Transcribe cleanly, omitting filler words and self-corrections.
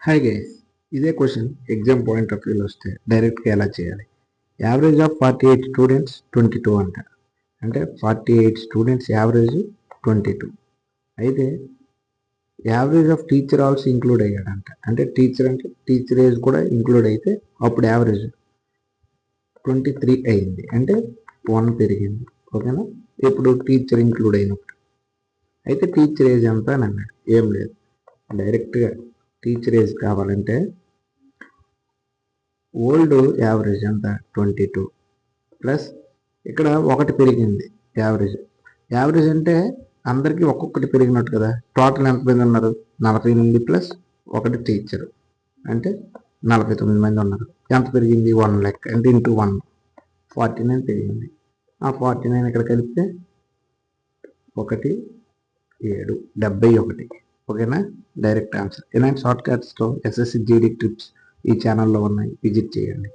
Hi guys, ఇదే question exam point of వ్యూలో వస్తే డైరెక్ట్గా ఎలా చేయాలి? యావరేజ్ ఆఫ్ 48 స్టూడెంట్స్ 22 అంట. అంటే 48 స్టూడెంట్స్ యావరేజ్ 22. అయితే average of teacher also include అయ్యాడంట. అంటే టీచర్ ఏజ్ కూడా ఇంక్లూడ్ అయితే అప్పుడు యావరేజ్ 23 అయింది. అంటే 1 పెరిగింది. ఓకేనా? ఇప్పుడు టీచర్ ఇంక్లూడ్ అయినప్పుడు అయితే టీచర్ ఏజ్ ఎంత అని అన్నాడు. ఏం లేదు, డైరెక్ట్గా టీచర్ ఏజ్ కావాలంటే ఓల్డ్ యావరేజ్ ఎంత 22 ప్లస్ ఇక్కడ ఒకటి పెరిగింది. యావరేజ్ అంటే అందరికీ ఒక్కొక్కటి పెరిగినట్టు కదా. టోటల్ ఎంతమంది ఉన్నారు? 48 ప్లస్ ఒకటి టీచరు అంటే 49 మంది ఉన్నారు. ఎంత పెరిగింది? 1 లెక్క అంటే ఇంటూ 1 49 పెరిగింది. ఆ 49 ఇక్కడ కలిపితే 1 7 71. ఓకేనా? Direct answer. ఇలాంటి షార్ట్ కట్స్తో ఎస్ఎస్సి జీడీ ట్రిప్స్ ఈ ఛానల్లో ఉన్నాయి, విజిట్ చేయండి.